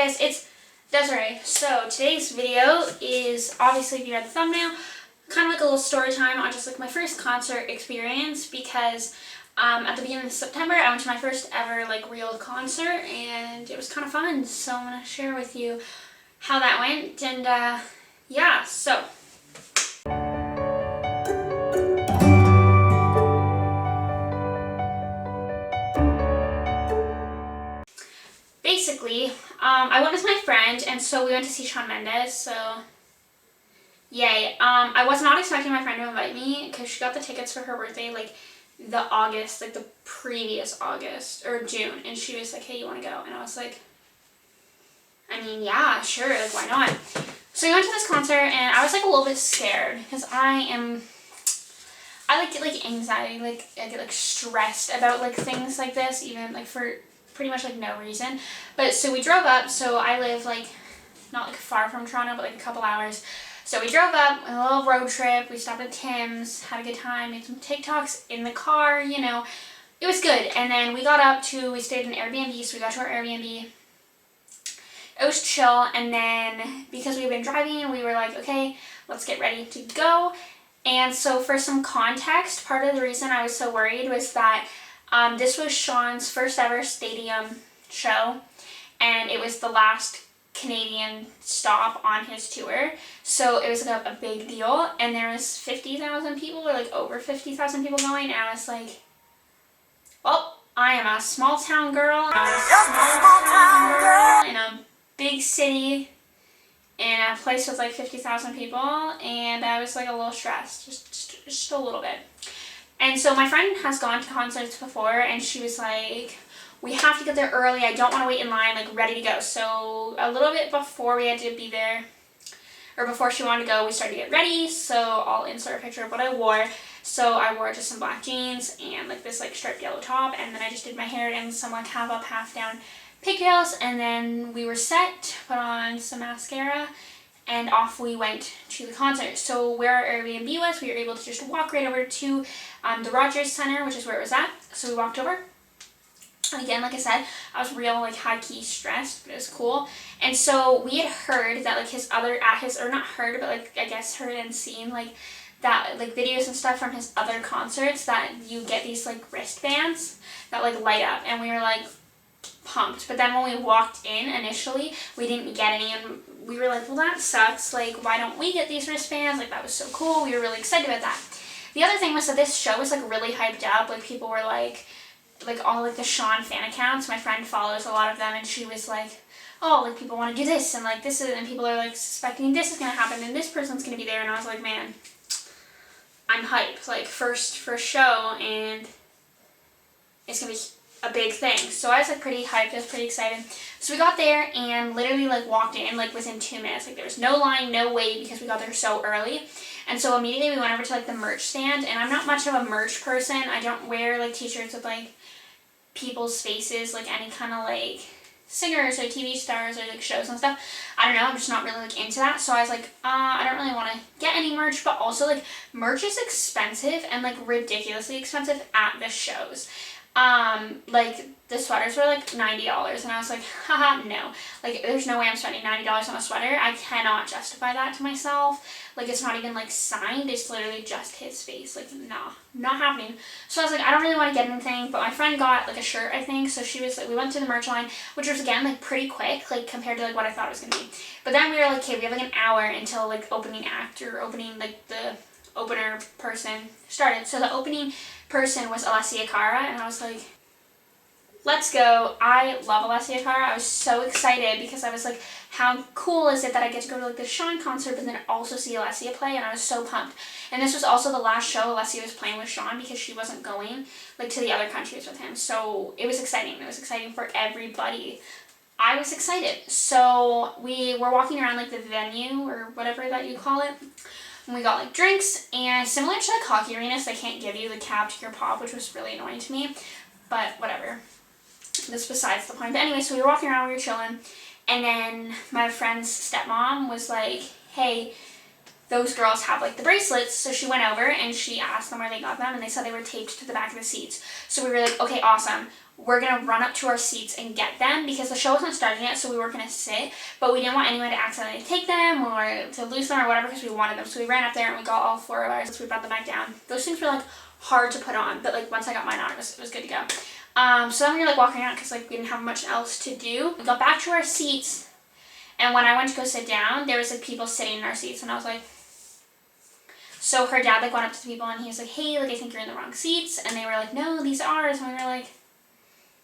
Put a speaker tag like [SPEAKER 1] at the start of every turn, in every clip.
[SPEAKER 1] guys, it's Desiree. So today's video is, obviously if you read the thumbnail, kind of like a little story time on just like my first concert experience, because at the beginning of September I went to my first ever like real concert and it was kind of fun. So I'm going to share with you how that went, and yeah, so basically, I went with my friend, and so we went to see Shawn Mendes, so yay. I was not expecting my friend to invite me because she got the tickets for her birthday like the previous August or June, and she was like, hey, you want to go? And I was like, I mean, yeah, sure, like why not? So we went to this concert and I was like a little bit scared because I like like anxiety, like I get like stressed about like things like this, even like for pretty much like no reason. But so we drove up, so I live like not like far from Toronto, but like a couple hours. So we drove up, a little road trip, we stopped at Tim's, had a good time, made some TikToks in the car, you know, it was good. And then we we stayed in an Airbnb, so we got to our Airbnb. It was chill, and then because we've been driving, we were like, okay, let's get ready to go. And so for some context, part of the reason I was so worried was that this was Shawn's first ever stadium show, and it was the last Canadian stop on his tour. So it was like a big deal, and there was 50,000 people, or like over 50,000 people going, and I was like, well, I am a small town girl. In a big city in a place with like 50,000 people, and I was like a little stressed, just a little bit. And so my friend has gone to concerts before, and she was like, we have to get there early, I don't want to wait in line, like ready to go. So a little bit before we had to be there, or before she wanted to go, we started to get ready. So I'll insert a picture of what I wore. So I wore just some black jeans and like this like striped yellow top, and then I just did my hair in some like half up, half down pigtails, and then we were set, put on some mascara, and off we went to the concert. So where our Airbnb was, we were able to just walk right over to the Rogers Centre, which is where it was at. So we walked over. And again, like I said, I was real like high-key stressed, but it was cool. And so we had heard that like or not heard, but like I guess heard and seen like that like videos and stuff from his other concerts, that you get these like wristbands that like light up, and we were like pumped. But then when we walked in initially, we didn't get any, and we were like, well, that sucks, like why don't we get these wristbands? Like that was so cool, we were really excited about that. The other thing was that this show was like really hyped up, like people were like all like the Shawn fan accounts, my friend follows a lot of them, and she was like, oh, like people want to do this, and like this is, and people are like suspecting this is going to happen, and this person's going to be there. And I was like, man, I'm hyped, like first show, and it's going to be a big thing. So I was like pretty hyped, I was pretty excited. So we got there and literally like walked in like within 2 minutes, like there was no line, no wait, because we got there so early. And so immediately we went over to like the merch stand, and I'm not much of a merch person. I don't wear like t-shirts with like people's faces, like any kind of like singers or TV stars or like shows and stuff. I don't know, I'm just not really like into that. So I was like, I don't really want to get any merch, but also like merch is expensive, and like ridiculously expensive at the shows. Like the sweaters were like $90, and I was like, haha, no, like there's no way I'm spending $90 on a sweater. I cannot justify that to myself. Like it's not even like signed, it's literally just his face. Like nah, not happening. So I was like, I don't really want to get anything, but my friend got like a shirt, I think. So she was like, we went to the merch line, which was again like pretty quick, like compared to like what I thought it was gonna be. But then we were like, okay, we have like an hour until like opening act, or opening like the opener person started. So the opening person was Alessia Cara, and I was like, let's go. I love Alessia Cara. I was so excited because I was like, how cool is it that I get to go to like the Shawn concert but then also see Alessia play, and I was so pumped. And this was also the last show Alessia was playing with Shawn, because she wasn't going like to the other countries with him. So it was exciting. It was exciting for everybody. I was excited. So we were walking around like the venue, or whatever that you call it. And we got like drinks, and similar to like hockey arenas, they can't give you the cab to your pop, which was really annoying to me, but whatever. That's besides the point. But anyway, so we were walking around, we were chilling, and then my friend's stepmom was like, hey, those girls have like the bracelets. So she went over and she asked them where they got them, and they said they were taped to the back of the seats. So we were like, okay, awesome. We're gonna run up to our seats and get them, because the show wasn't starting yet, so we were gonna sit, but we didn't want anyone to accidentally take them or to lose them or whatever, because we wanted them. So we ran up there and we got all 4 of ours. So we brought them back down. Those things were like hard to put on, but like once I got mine on, it was good to go. So then we were like walking around because like we didn't have much else to do. We got back to our seats, and when I went to go sit down, there was like people sitting in our seats, and I was like, so her dad like went up to the people and he was like, hey, like I think you're in the wrong seats, and they were like, no, these are ours, and we were like,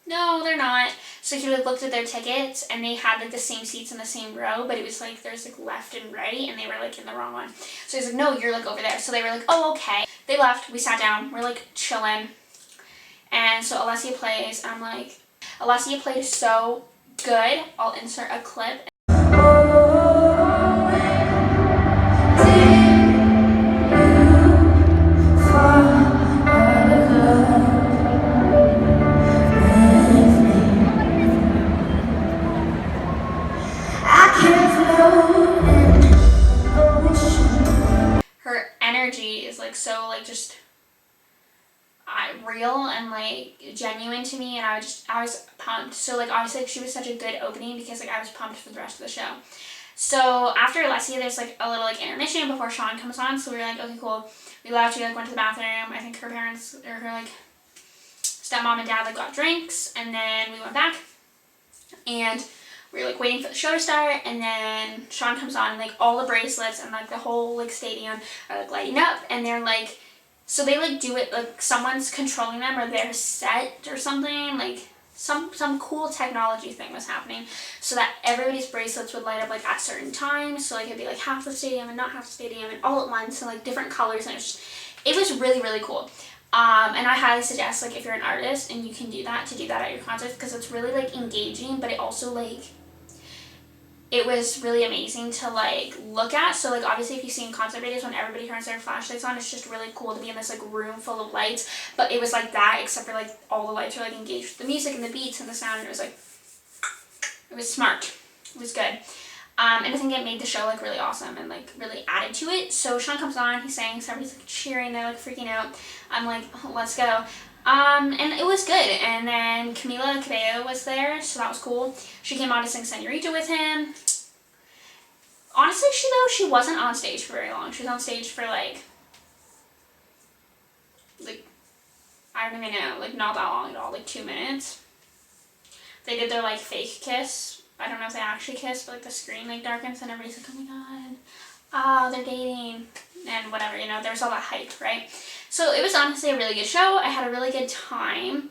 [SPEAKER 1] no, they're not. So he like looked at their tickets, and they had like the same seats in the same row, but it was like there's like left and right, and they were like in the wrong one. So he's like, no, you're like over there. So they were like, oh, okay. They left. We sat down. We're like chilling. And so Alessia plays. I'm like, Alessia played so good. I'll insert a clip. Her energy is like so like just real and like genuine to me, and I was pumped. So like obviously she was such a good opening because like I was pumped for the rest of the show. So after Alessia, there's like a little like intermission before Sean comes on. So we were like, okay, cool. We left. We like went to the bathroom. I think her parents or her like stepmom and dad like got drinks, and then we went back and we were like waiting for the show to start, and then Sean comes on, and like all the bracelets and like the whole like stadium are like lighting up, and they're like, so they like do it like someone's controlling them or they're set or something, like some cool technology thing was happening so that everybody's bracelets would light up like at certain times. So like it'd be like half the stadium and not half the stadium and all at once and like different colors, and it was really, really cool. And I highly suggest like if you're an artist and you can do that, to do that at your concerts, because it's really like engaging, but it also like it was really amazing to like look at. So like obviously if you've seen concert videos when everybody turns their flashlights on, it's just really cool to be in this like room full of lights, but it was like that except for like all the lights were like engaged with the music and the beats and the sound, and it was like, it was smart, it was good. And I think it made the show like really awesome and like really added to it. So Sean comes on, he's saying, so everybody's like cheering, they're like freaking out. I'm like, oh, let's go. And it was good. And then Camila Cabello was there, so that was cool. She came on to sing Senorita with him. Honestly, she wasn't on stage for very long. She was on stage for like I don't even know, like not that long at all, like 2 minutes. They did their like fake kiss. I don't know if they actually kissed, but like the screen like darkens and everybody's like, oh my god, oh, they're dating and whatever, you know, there was all that hype, right? So it was honestly a really good show. I had a really good time.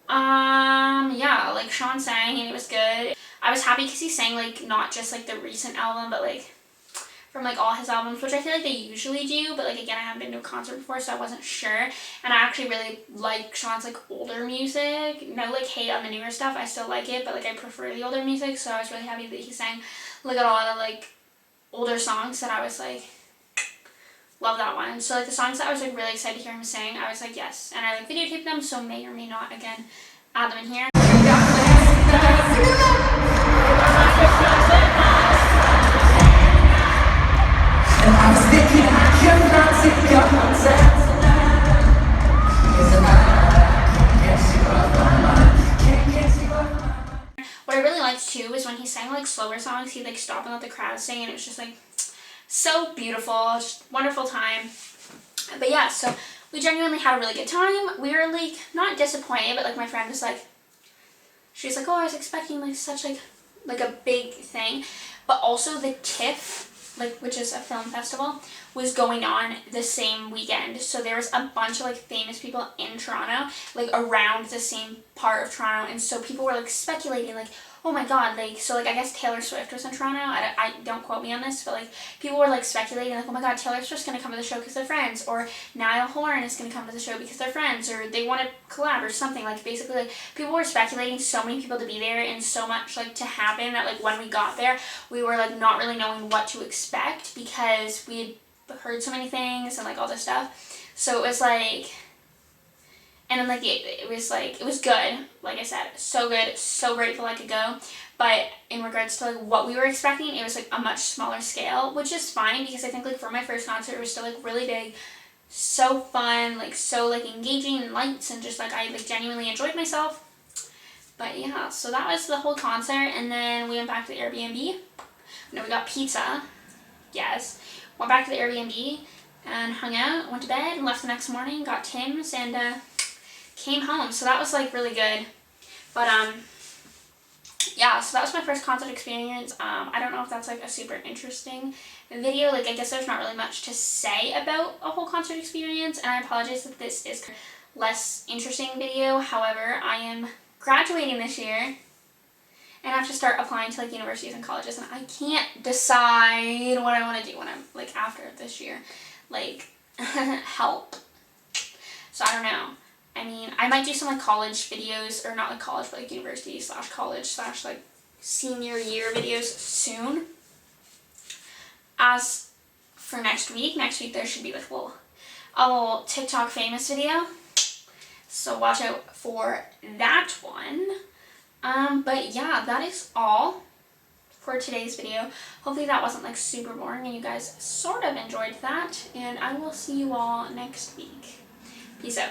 [SPEAKER 1] Yeah, like Sean sang and it was good. I was happy because he sang like not just like the recent album, but like from like all his albums, which I feel like they usually do, but like again, I haven't been to a concert before, so I wasn't sure. And I actually really like Sean's like older music. No like hate on the newer stuff, I still like it, but like I prefer the older music, so I was really happy that he sang like a lot of like older songs that I was like, love that one. So like the songs that I was like really excited to hear him sing, I was like yes, and I like videotaped them, so may or may not again add them in here. What I really liked too was when he sang like slower songs, he'd like stop and let the crowd sing, and it was just like so beautiful, just wonderful time. But yeah, so we genuinely had a really good time. We were like not disappointed, but like my friend was like, she's like, oh, I was expecting like such like a big thing, but also the TIFF, like which is a film festival, was going on the same weekend. So there was a bunch of like famous people in Toronto, like around the same part of Toronto, and so people were like speculating like, oh my god, like, so like I guess Taylor Swift was in Toronto. I don't quote me on this, but like people were like speculating like, oh my god, Taylor Swift's gonna come to the show because they're friends, or Niall Horan is gonna come to the show because they're friends, or they want to collab or something. Like basically like people were speculating so many people to be there and so much like to happen that like when we got there we were like not really knowing what to expect because we had heard so many things and like all this stuff. So it was like, And then like it was good. Like I said, so good, so grateful I could go. But in regards to like what we were expecting, it was like a much smaller scale, which is fine because I think like for my first concert it was still like really big, so fun, like so like engaging and lights, and just like I like genuinely enjoyed myself. But yeah, so that was the whole concert, and then we went back to the Airbnb. No, we got pizza. Yes. Went back to the Airbnb and hung out, went to bed, and left the next morning, got Tim's, and came home. So that was like really good. But yeah, so that was my first concert experience. I don't know if that's like a super interesting video. Like I guess there's not really much to say about a whole concert experience, and I apologize if this is a less interesting video. However, I am graduating this year and I have to start applying to like universities and colleges, and I can't decide what I want to do when I'm like after this year. Like help. So I don't know. I mean, I might do some like college videos, or not like college, but like university / college / like senior year videos soon. As for next week there should be like a little TikTok famous video. So watch out for that one. But yeah, that is all for today's video. Hopefully that wasn't like super boring and you guys sort of enjoyed that. And I will see you all next week. Peace out.